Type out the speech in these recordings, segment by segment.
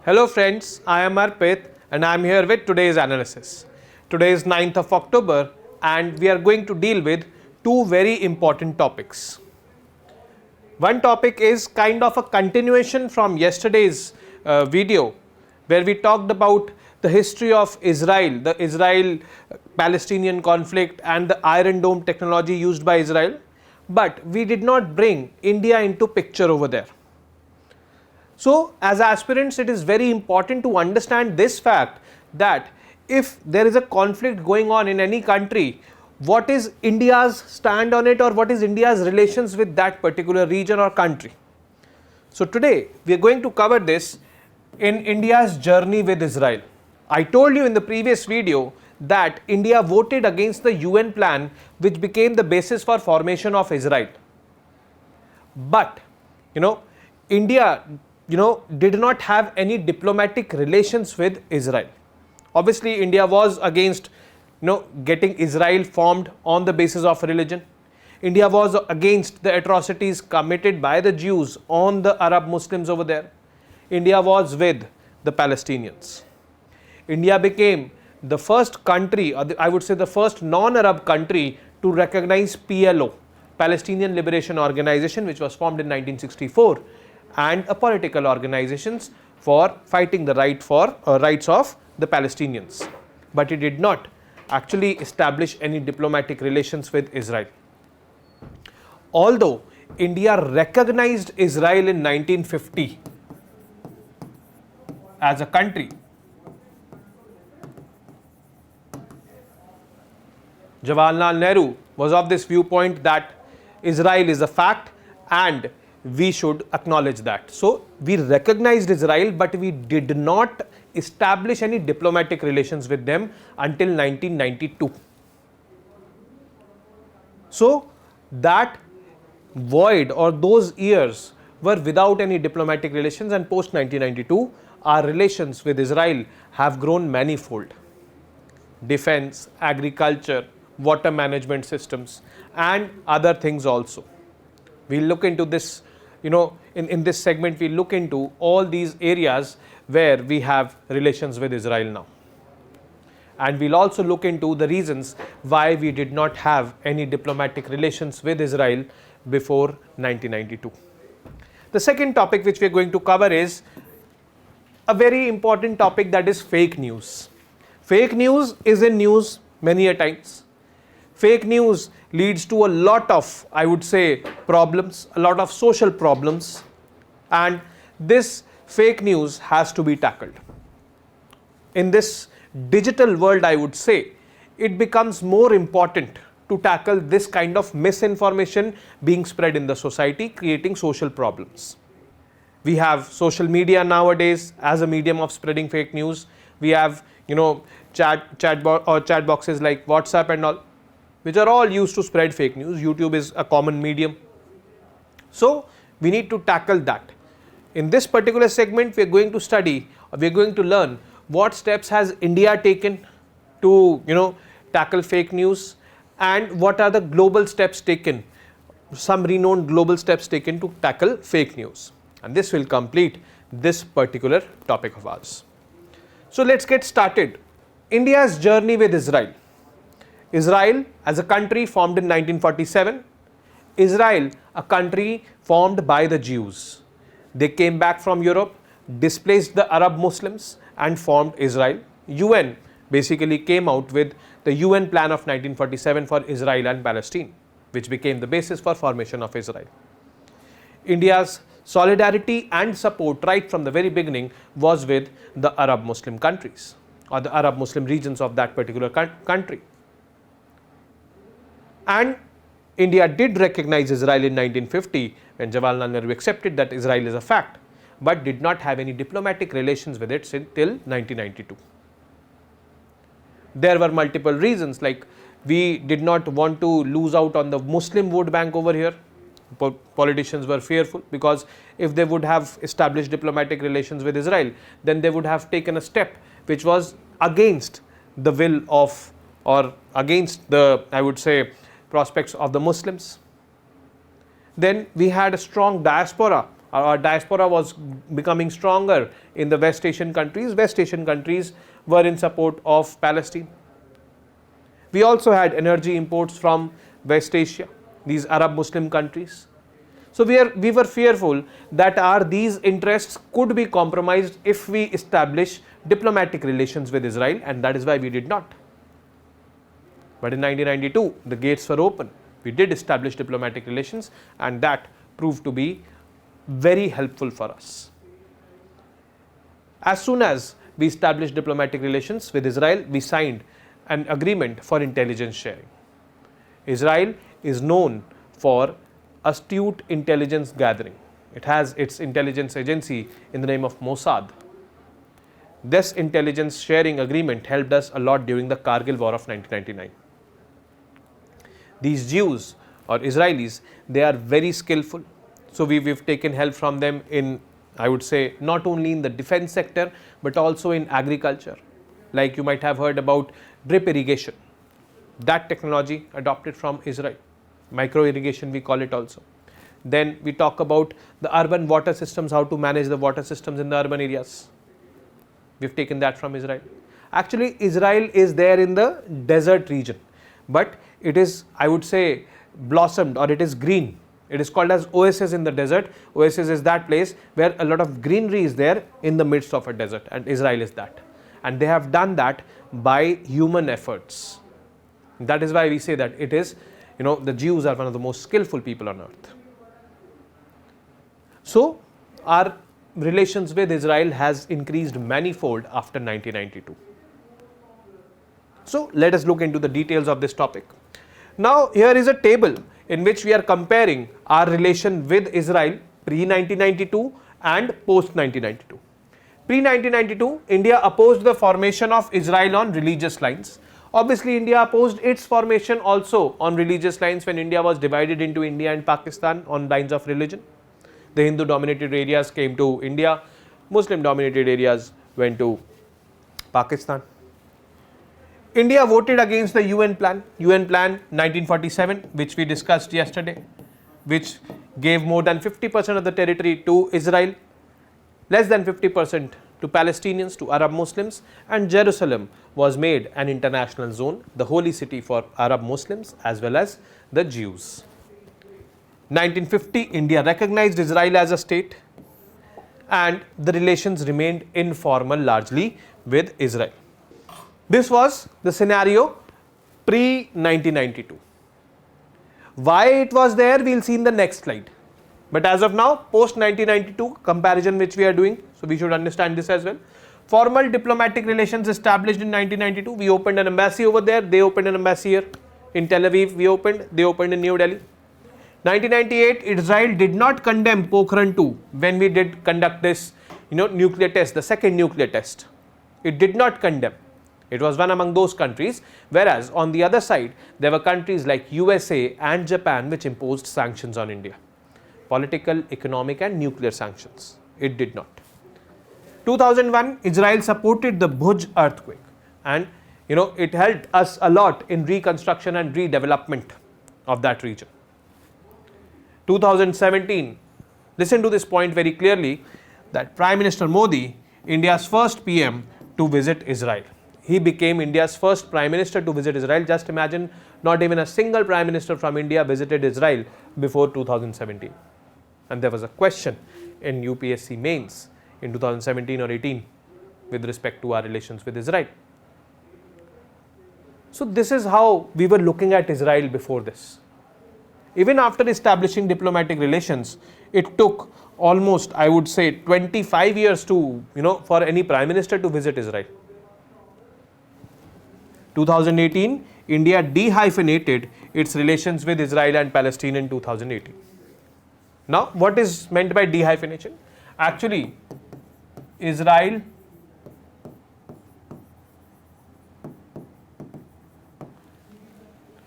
Hello friends, I am Arpit and I am here with today's analysis. Today is 9th of October and we are going to deal with two very important topics. One topic is kind of a continuation from yesterday's video where we talked about the history of Israel, the Israel-Palestinian conflict and the Iron Dome technology used by Israel, but we did not bring India into picture over there. So, as aspirants, it is very important to understand this fact that if there is a conflict going on in any country, what is India's stand on it or what is India's relations with that particular region or country. So, today we are going to cover this in India's journey with Israel. I told you in the previous video that India voted against the UN plan which became the basis for formation of Israel. But, India did not have any diplomatic relations with Israel. Obviously, India was against, getting Israel formed on the basis of religion. India was against the atrocities committed by the Jews on the Arab Muslims over there. India was with the Palestinians. India became the first country, or I would say the first non-Arab country to recognize PLO, Palestinian Liberation Organization, which was formed in 1964. And a political organizations for fighting the rights of the Palestinians. But it did not actually establish any diplomatic relations with Israel. Although India recognized Israel in 1950 as a country, Jawaharlal Nehru was of this viewpoint that Israel is a fact and we should acknowledge that. So, we recognized Israel, but we did not establish any diplomatic relations with them until 1992. So, that void or those years were without any diplomatic relations, and post 1992, our relations with Israel have grown manifold. Defense, agriculture, water management systems and other things also. We will look into this. In this segment, we look into all these areas where we have relations with Israel now. And we'll also look into the reasons why we did not have any diplomatic relations with Israel before 1992. The second topic which we're going to cover is a very important topic, that is fake news. Fake news is in news many a times. Fake news leads to a lot of, I would say, problems, a lot of social problems, and this fake news has to be tackled. In this digital world, I would say, it becomes more important to tackle this kind of misinformation being spread in the society, creating social problems. We have social media nowadays as a medium of spreading fake news. We have, chat boxes like WhatsApp and all, which are all used to spread fake news. YouTube is a common medium. So, we need to tackle that. In this particular segment, we are going to study, we are going to learn what steps has India taken to, tackle fake news, and what are the global steps taken, some renowned global steps taken to tackle fake news. And this will complete this particular topic of ours. So, let's get started. India's journey with Israel. Israel as a country formed in 1947. Israel, a country formed by the Jews. They came back from Europe, displaced the Arab Muslims and formed Israel. UN basically came out with the UN plan of 1947 for Israel and Palestine, which became the basis for formation of Israel. India's solidarity and support right from the very beginning was with the Arab Muslim countries or the Arab Muslim regions of that particular country. And India did recognize Israel in 1950 when Jawaharlal Nehru accepted that Israel is a fact, but did not have any diplomatic relations with it till 1992. There were multiple reasons, like we did not want to lose out on the Muslim vote bank over here. Politicians were fearful because if they would have established diplomatic relations with Israel, then they would have taken a step which was against the will of, or against the, I would say, prospects of the Muslims. Then we had a strong diaspora Our diaspora was becoming stronger in the West Asian countries. West Asian countries were in support of Palestine. We also had energy imports from West Asia, these Arab Muslim countries. So we were fearful that these interests could be compromised if we establish diplomatic relations with Israel, and that is why we did not. But in 1992, the gates were open. We did establish diplomatic relations, and that proved to be very helpful for us. As soon as we established diplomatic relations with Israel, we signed an agreement for intelligence sharing. Israel is known for astute intelligence gathering. It has its intelligence agency in the name of Mossad. This intelligence sharing agreement helped us a lot during the Kargil War of 1999. These Jews or Israelis, they are very skillful. So we've taken help from them in, I would say, not only in the defense sector, but also in agriculture. Like you might have heard about drip irrigation. That technology adopted from Israel. Micro irrigation we call it also. Then we talk about the urban water systems, how to manage the water systems in the urban areas. We've taken that from Israel. Actually, Israel is there in the desert region, but it is, I would say, blossomed, or it is green. It is called as oasis in the desert. Oasis is that place where a lot of greenery is there in the midst of a desert, and Israel is that. And they have done that by human efforts. That is why we say that it is, the Jews are one of the most skillful people on earth. So our relations with Israel has increased manifold after 1992. So let us look into the details of this topic. Now here is a table in which we are comparing our relation with Israel pre-1992 and post-1992. Pre-1992, India opposed the formation of Israel on religious lines. Obviously, India opposed its formation also on religious lines when India was divided into India and Pakistan on lines of religion. The Hindu-dominated areas came to India, Muslim-dominated areas went to Pakistan. India voted against the UN Plan 1947, which we discussed yesterday, which gave more than 50% of the territory to Israel, less than 50% to Palestinians, to Arab Muslims, and Jerusalem was made an international zone, the holy city for Arab Muslims as well as the Jews. 1950, India recognized Israel as a state, and the relations remained informal largely with Israel. This was the scenario pre-1992. Why it was there, we'll see in the next slide. But as of now, post-1992 comparison which we are doing, so we should understand this as well. Formal diplomatic relations established in 1992. We opened an embassy over there, they opened an embassy here. In Tel Aviv we opened, they opened in New Delhi. 1998, Israel did not condemn Pokhran 2 when we did conduct this nuclear test, the second nuclear test. It did not condemn. It was one among those countries, whereas on the other side, there were countries like USA and Japan which imposed sanctions on India. Political, economic and nuclear sanctions. It did not. 2001, Israel supported the Bhuj earthquake, and it helped us a lot in reconstruction and redevelopment of that region. 2017, listen to this point very clearly, that Prime Minister Modi, India's first PM to visit Israel. He became India's first Prime Minister to visit Israel. Just imagine, not even a single Prime Minister from India visited Israel before 2017. And there was a question in UPSC mains in 2017 or 18 with respect to our relations with Israel. So this is how we were looking at Israel before this. Even after establishing diplomatic relations, it took almost, I would say, 25 years to, for any Prime Minister to visit Israel. 2018, India dehyphenated its relations with Israel and Palestine in 2018. Now, what is meant by dehyphenation? Actually, Israel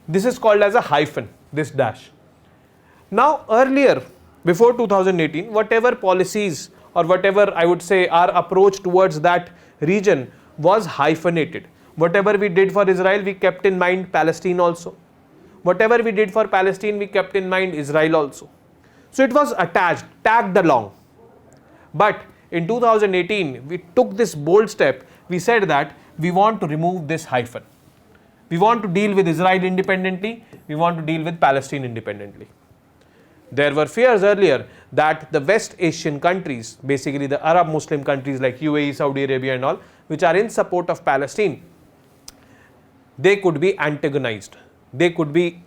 this is called as a hyphen, this dash. Now, earlier, before 2018, whatever policies or whatever I would say our approach towards that region was hyphenated. Whatever we did for Israel, we kept in mind Palestine also. Whatever we did for Palestine, we kept in mind Israel also. So it was attached, tagged along. But in 2018, we took this bold step. We said that we want to remove this hyphen. We want to deal with Israel independently. We want to deal with Palestine independently. There were fears earlier that the West Asian countries, basically the Arab Muslim countries like UAE, Saudi Arabia and all, which are in support of Palestine, they could be antagonized. They could be,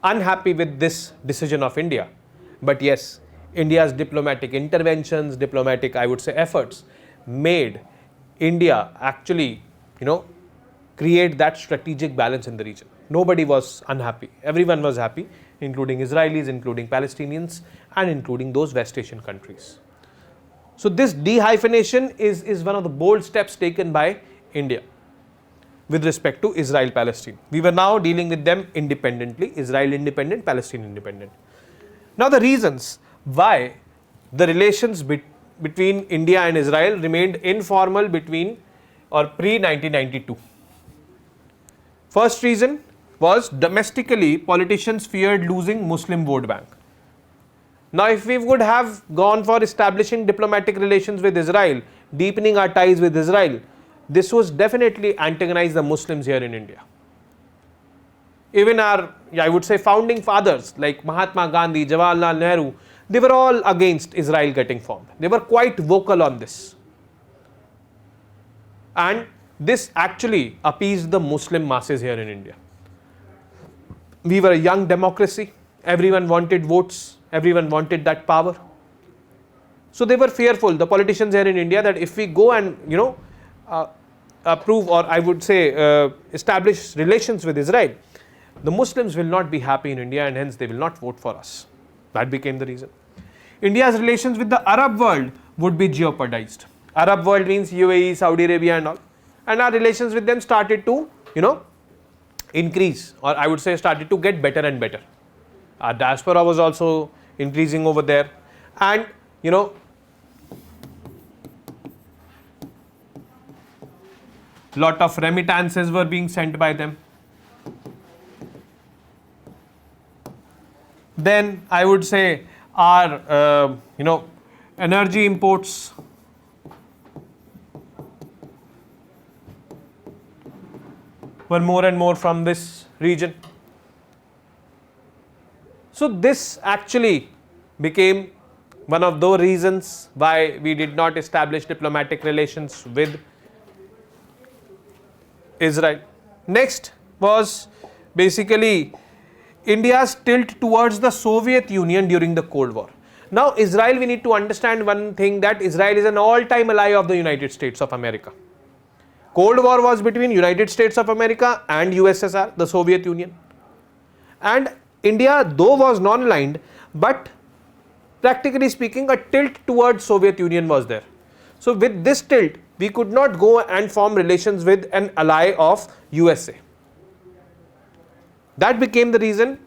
unhappy with this decision of India. But yes, India's diplomatic interventions, diplomatic, I would say, efforts made India actually, create that strategic balance in the region. Nobody was unhappy. Everyone was happy, including Israelis, including Palestinians, and including those West Asian countries. So this dehyphenation is one of the bold steps taken by India with respect to Israel-Palestine. We were now dealing with them independently, Israel independent, Palestine independent. Now the reasons why the relations between India and Israel remained informal between or pre-1992. First reason was domestically politicians feared losing Muslim vote bank. Now if we would have gone for establishing diplomatic relations with Israel, deepening our ties with Israel, this was definitely antagonize the Muslims here in India. Even our, I would say, founding fathers like Mahatma Gandhi, Jawaharlal Nehru, they were all against Israel getting formed. They were quite vocal on this. And this actually appeased the Muslim masses here in India. We were a young democracy. Everyone wanted votes. Everyone wanted that power. So they were fearful, the politicians here in India, that if we go and, approve or I would say establish relations with Israel, the Muslims will not be happy in India and hence they will not vote for us. That became the reason. India's relations with the Arab world would be jeopardized. Arab world means UAE, Saudi Arabia and all. And our relations with them started to, increase, or I would say started to get better and better. Our diaspora was also increasing over there. And, lot of remittances were being sent by them. Then I would say our, energy imports were more and more from this region. So this actually became one of those reasons why we did not establish diplomatic relations with Israel. Next was basically India's tilt towards the Soviet Union during the Cold War. Now Israel, we need to understand one thing, that Israel is an all-time ally of the United States of America. Cold War was between United States of America and USSR, the Soviet Union. And India, though was non-aligned, but practically speaking, a tilt towards Soviet Union was there. So with this tilt, we could not go and form relations with an ally of USA. That became the reason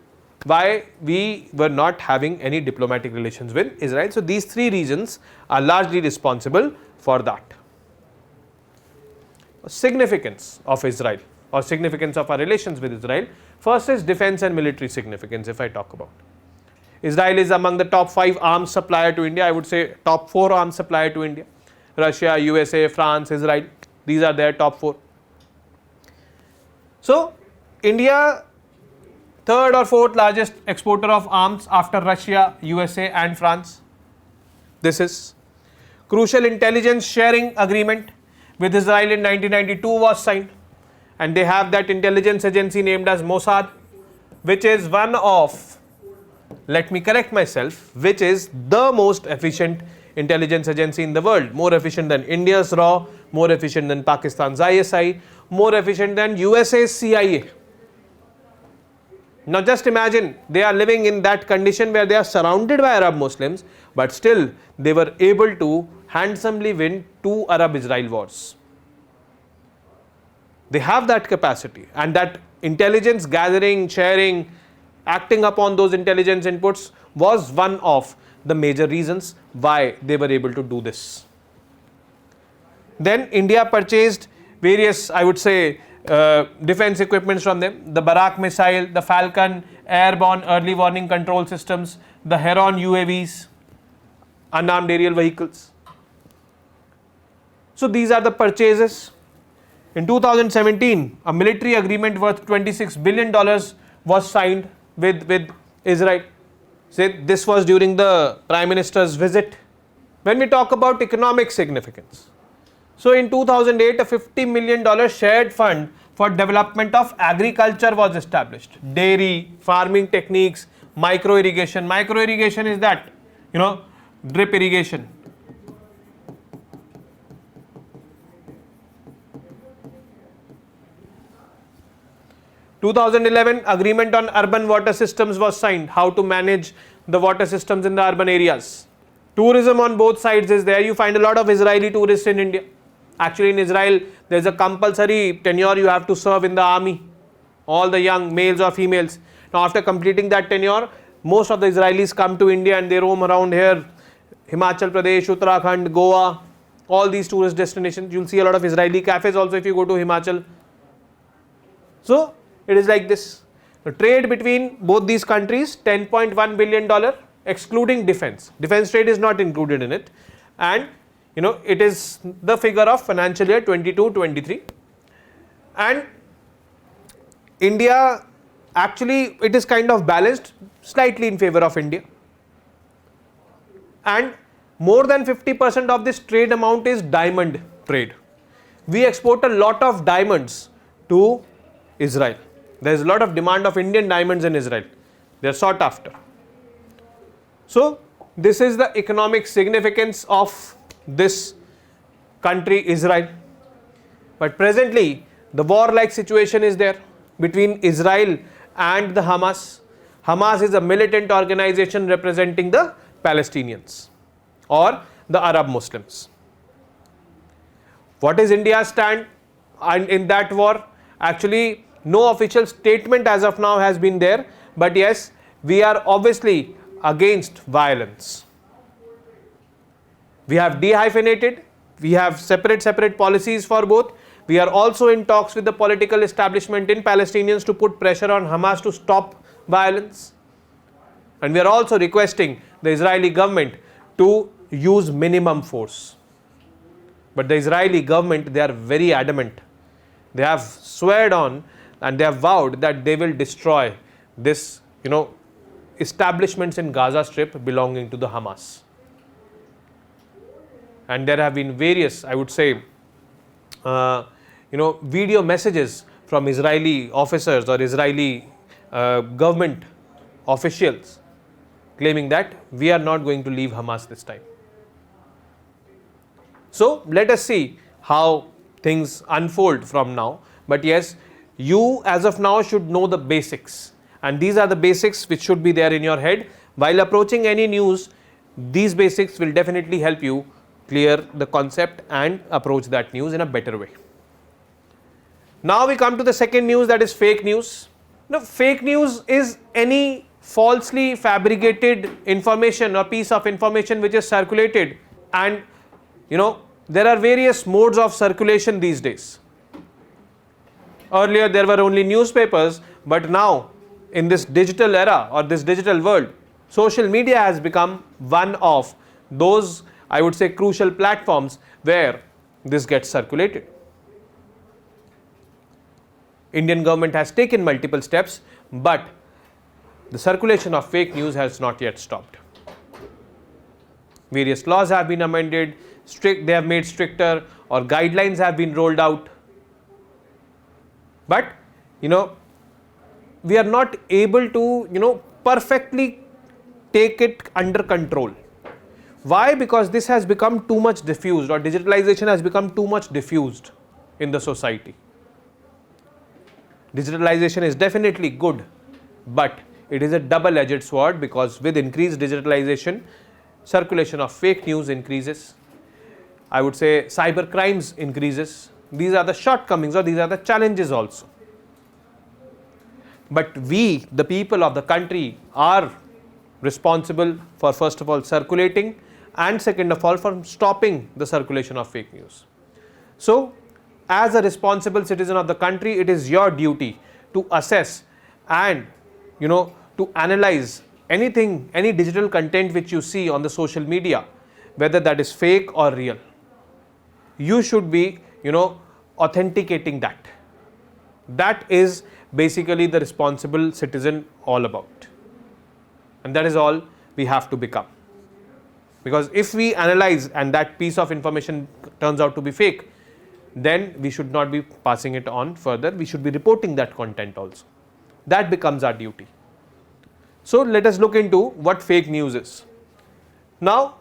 why we were not having any diplomatic relations with Israel. So these three reasons are largely responsible for that. Significance of Israel or significance of our relations with Israel. First is defense and military significance, if I talk about. Israel is among the top 5 arms supplier to India. I would say top 4 arms supplier to India. Russia, USA, France, Israel. These are their top 4. So India, third or fourth largest exporter of arms after Russia, USA and France. This is crucial intelligence sharing agreement with Israel in 1992 was signed, and they have that intelligence agency named as Mossad, which is one of, let me correct myself, which is the most efficient intelligence agency in the world, more efficient than India's RAW, more efficient than Pakistan's ISI, more efficient than USA's CIA. Now just imagine, they are living in that condition where they are surrounded by Arab Muslims, but still they were able to handsomely win 2 Arab-Israel wars. They have that capacity, and that intelligence gathering, sharing, acting upon those intelligence inputs was one of the major reasons why they were able to do this. Then India purchased various, I would say, defense equipments from them. The Barak missile, the Falcon airborne early warning control systems, the Heron UAVs. unarmed aerial vehicles. So these are the purchases. In 2017, a military agreement worth $26 billion was signed with Israel. Say this was during the Prime Minister's visit. When we talk about economic significance, so in 2008, a $50 million shared fund for development of agriculture was established. Dairy, farming techniques, micro irrigation. Micro irrigation is that, drip irrigation. In 2011, agreement on urban water systems was signed, how to manage the water systems in the urban areas. Tourism on both sides is there. You find a lot of Israeli tourists in India. Actually, in Israel, there is a compulsory tenure you have to serve in the army, all the young males or females. Now, after completing that tenure, most of the Israelis come to India and they roam around here, Himachal Pradesh, Uttarakhand, Goa, all these tourist destinations. You will see a lot of Israeli cafes also if you go to Himachal. So, it is like this. The trade between both these countries, $10.1 billion, excluding defense. Defense trade is not included in it. And it is the figure of financial year 22-23, and India, actually it is kind of balanced, slightly in favor of India, and more than 50% of this trade amount is diamond trade. We export a lot of diamonds to Israel. There is a lot of demand of Indian diamonds in Israel. They are sought after. So this is the economic significance of this country, Israel. But presently, the war-like situation is there between Israel and the Hamas. Hamas is a militant organization representing the Palestinians or the Arab Muslims. What is India's stand in that war? Actually, no official statement as of now has been there, but yes, we are obviously against violence. We have dehyphenated, we have separate policies for both. We are also in talks with the political establishment in Palestinians to put pressure on Hamas to stop violence. And we are also requesting the Israeli government to use minimum force. But the Israeli government, they are very adamant. They have sworn on and they have vowed that they will destroy this, establishments in Gaza Strip belonging to the Hamas. And there have been various, I would say, video messages from Israeli officers or Israeli government officials claiming that we are not going to leave Hamas this time. So let us see how things unfold from now. But yes, you as of now should know the basics, and these are the basics which should be there in your head. While approaching any news, these basics will definitely help you clear the concept and approach that news in a better way. Now we come to the second news, that is fake news. Now, fake news is any falsely fabricated information or piece of information which is circulated, and there are various modes of circulation these days. Earlier there were only newspapers, but now in this digital era or this digital world, social media has become one of those, I would say, crucial platforms where this gets circulated. Indian government has taken multiple steps, but the circulation of fake news has not yet stopped. Various laws have been amended, they have made stricter, or guidelines have been rolled out. But we are not able to perfectly take it under control. Why? Because this has become too much diffused, or digitalization has become too much diffused in the society. Digitalization is definitely good, but it is a double-edged sword, because with increased digitalization, circulation of fake news increases. I would say cyber crimes increases. These are the shortcomings, or these are the challenges also. But we, the people of the country, are responsible for, first of all, circulating, and second of all, for stopping the circulation of fake news. So, as a responsible citizen of the country, it is your duty to assess and to analyze anything, any digital content which you see on the social media, whether that is fake or real. You should be, authenticating that. That is basically the responsible citizen all about. And that is all we have to become. Because if we analyze and that piece of information turns out to be fake, then we should not be passing it on further. We should be reporting that content also. That becomes our duty. So let us look into what fake news is. Now,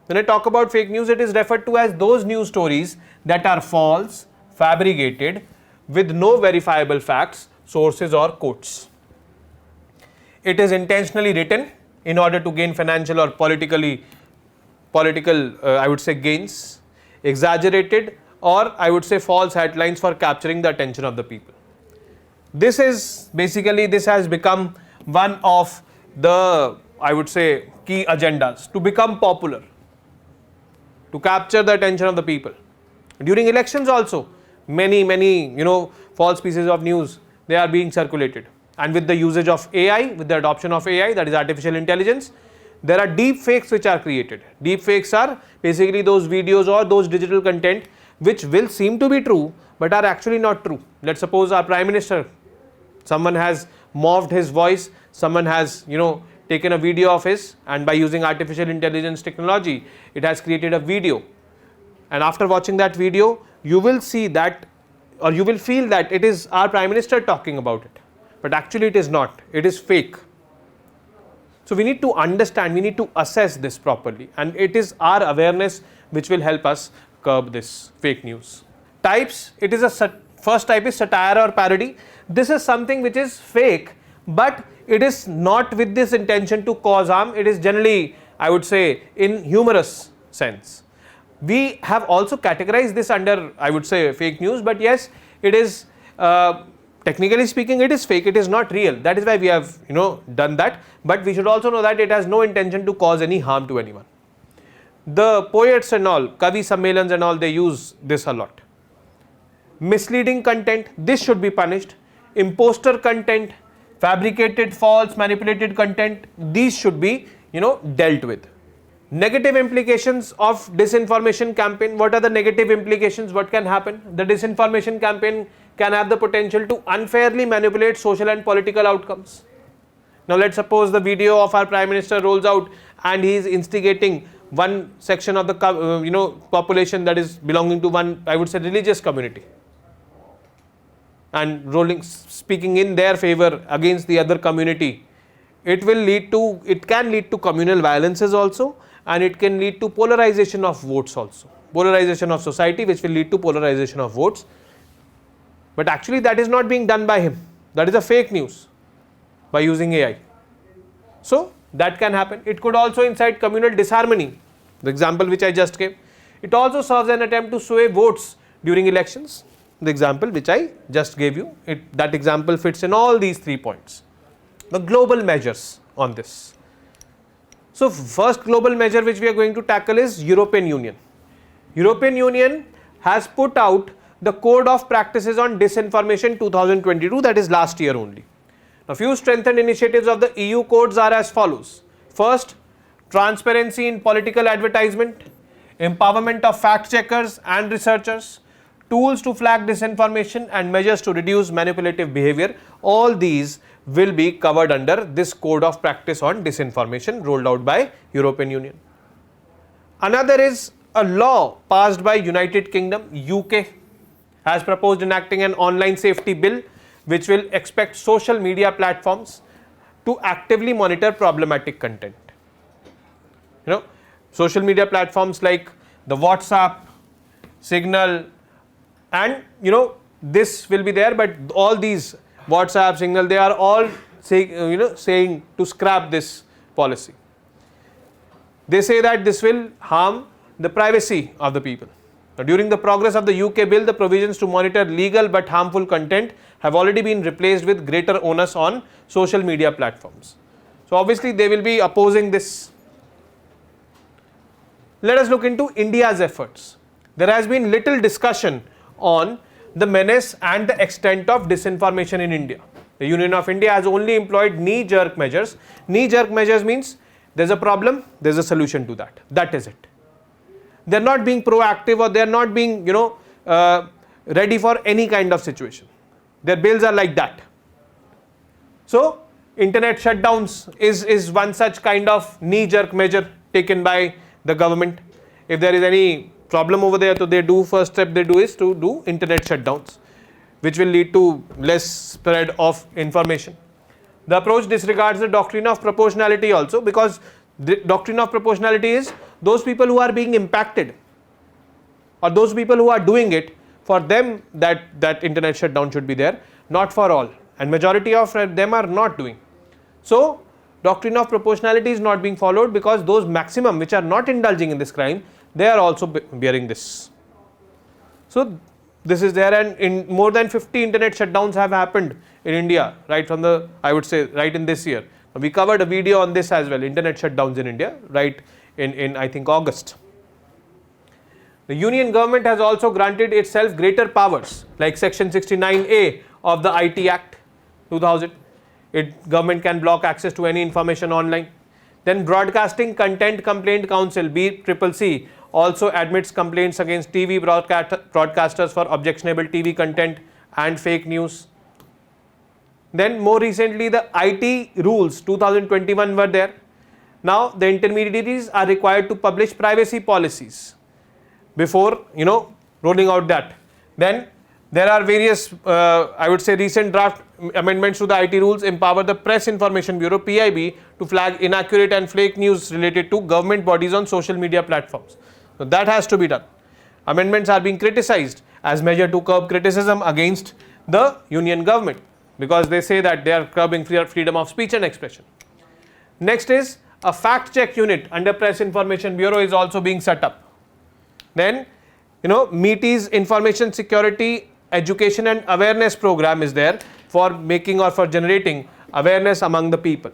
when I talk about fake news, it is referred to as those news stories that are false, fabricated, with no verifiable facts, sources or quotes. It is intentionally written in order to gain financial or political I would say gains, exaggerated, or I would say false headlines for capturing the attention of the people. This has become one of the, I would say, key agendas to become popular, to capture the attention of the people. During elections also, many false pieces of news, they are being circulated. And with the usage of AI, with the adoption of AI, that is artificial intelligence, there are deep fakes which are created. Deep fakes are basically those videos or those digital content which will seem to be true but are actually not true. Let's suppose our Prime Minister, someone has morphed his voice, someone has taken a video of his, and by using artificial intelligence technology, it has created a video. And after watching that video, you will see that, or you will feel that it is our Prime Minister talking about it. But actually it is not, it is fake. So we need to understand, we need to assess this properly, and it is our awareness which will help us curb this fake news. Types, it is first type is satire or parody. This is something which is fake, but it is not with this intention to cause harm. It is generally, I would say, in humorous sense. We have also categorized this under, I would say, fake news, but yes, it is technically speaking, it is fake, it is not real. That is why we have done that, but we should also know that it has no intention to cause any harm to anyone. The poets and all, Kavi Sammelans and all, they use this a lot. Misleading content, this should be punished. Imposter content, fabricated, false, manipulated content, these should be dealt with. Negative implications of disinformation campaign. What are the negative implications? What can happen? The disinformation campaign can have the potential to unfairly manipulate social and political outcomes. Now let's suppose the video of our Prime Minister rolls out and he is instigating one section of the population that is belonging to one, I would say, religious community, and speaking in their favor against the other community. It can lead to communal violences also, and it can lead to polarization of votes also. Polarization of society, which will lead to polarization of votes. But actually that is not being done by him. That is a fake news by using AI. So that can happen. It could also incite communal disharmony, the example which I just gave. It also serves an attempt to sway votes during elections, the example which I just gave you. That example fits in all these 3 points. The global measures on this. So first global measure which we are going to tackle is European Union. European Union has put out the Code of Practices on Disinformation 2022, that is last year only. Now few strengthened initiatives of the EU codes are as follows. First, transparency in political advertisement, empowerment of fact checkers and researchers, tools to flag disinformation and measures to reduce manipulative behavior. All these will be covered under this Code of Practice on Disinformation rolled out by European Union. Another is a law passed by United Kingdom. UK has proposed enacting an online safety bill which will expect social media platforms to actively monitor problematic content. Social media platforms like the WhatsApp, Signal, and this will be there, but all these WhatsApp, Signal, they are all saying to scrap this policy. They say that this will harm the privacy of the people. Now, during the progress of the UK bill, the provisions to monitor legal but harmful content have already been replaced with greater onus on social media platforms. So obviously they will be opposing this. Let us look into India's efforts. There has been little discussion on the menace and the extent of disinformation in India. The Union of India has only employed knee-jerk measures. Knee-jerk measures means there's a problem, there's a solution to that. That is it. They're not being proactive, or they're not being, ready for any kind of situation. Their bills are like that. So internet shutdowns is one such kind of knee-jerk measure taken by the government. If there is any problem over there, so first step they do is to do internet shutdowns, which will lead to less spread of information. The approach disregards the doctrine of proportionality also, because the doctrine of proportionality is those people who are being impacted, or those people who are doing it, for them that internet shutdown should be there, not for all, and majority of them are not doing. So doctrine of proportionality is not being followed, because those maximum which are not indulging in this crime, they are also bearing this. So this is there, and in more than 50 internet shutdowns have happened in India, right from the, I would say, right in this year. We covered a video on this as well, internet shutdowns in India, right in I think August. The Union government has also granted itself greater powers, like section 69A of the IT Act 2000. Government can block access to any information online. Then Broadcasting Content Complaint Council, BCCC, also admits complaints against TV broadcasters for objectionable TV content and fake news. Then more recently, the IT rules 2021 were there. Now the intermediaries are required to publish privacy policies before rolling out that. Then there are various I would say recent draft amendments to the IT rules empower the Press Information Bureau PIB to flag inaccurate and fake news related to government bodies on social media platforms. So that has to be done. Amendments are being criticized as measure to curb criticism against the Union government, because they say that they are curbing freedom of speech and expression. Next is a fact check unit under Press Information Bureau is also being set up. Then MeitY's Information Security Education and Awareness Program is there for making or for generating awareness among the people.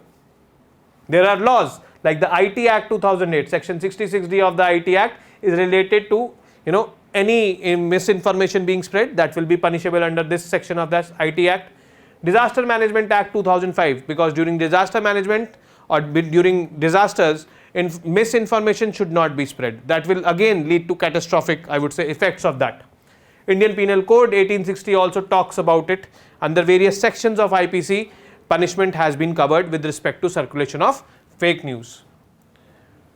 There are laws like the IT Act 2008, section 66D of the IT Act is related to any misinformation being spread, that will be punishable under this section of that IT Act. Disaster Management Act 2005, because during disaster management or during disasters, misinformation should not be spread. That will again lead to catastrophic, I would say, effects of that. Indian Penal Code 1860 also talks about it. Under various sections of IPC, punishment has been covered with respect to circulation of fake news.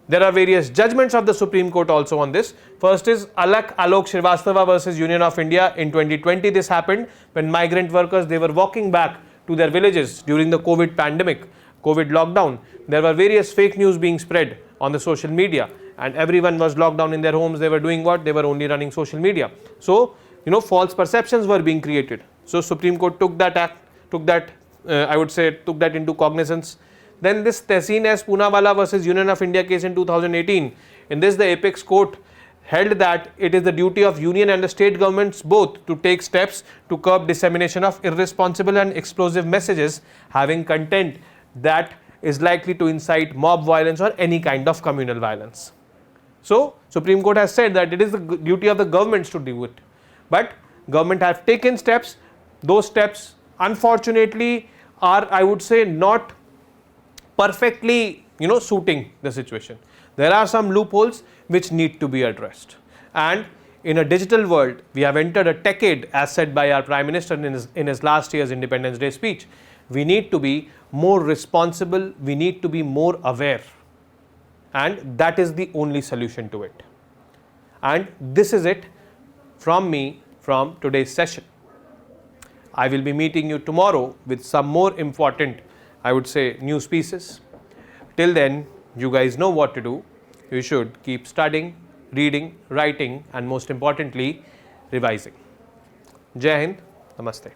There are various judgments of the Supreme Court also on this. First is Alok Srivastava versus Union of India. In 2020 this happened when migrant workers, they were walking back to their villages during the COVID pandemic, COVID lockdown. There were various fake news being spread on the social media, and everyone was locked down in their homes. They were doing what? They were only running social media. So false perceptions were being created. So Supreme Court took that into cognizance. Then this Tehseen S. Poonawalla versus Union of India case in 2018. In this, the apex court held that it is the duty of union and the state governments both to take steps to curb dissemination of irresponsible and explosive messages having content that is likely to incite mob violence or any kind of communal violence. So Supreme Court has said that it is the duty of the governments to do it. But government have taken steps. Those steps unfortunately are, I would say, not perfectly suiting the situation. There are some loopholes which need to be addressed, and in a digital world we have entered a decade, as said by our Prime Minister in his last year's Independence Day speech. We need to be more responsible, we need to be more aware, and that is the only solution to it. And this is it from me from today's session. I will be meeting you tomorrow with some more important, I would say, news pieces. Till then, you guys know what to do. You should keep studying, reading, writing, and most importantly, revising. Jai Hind, Namaste.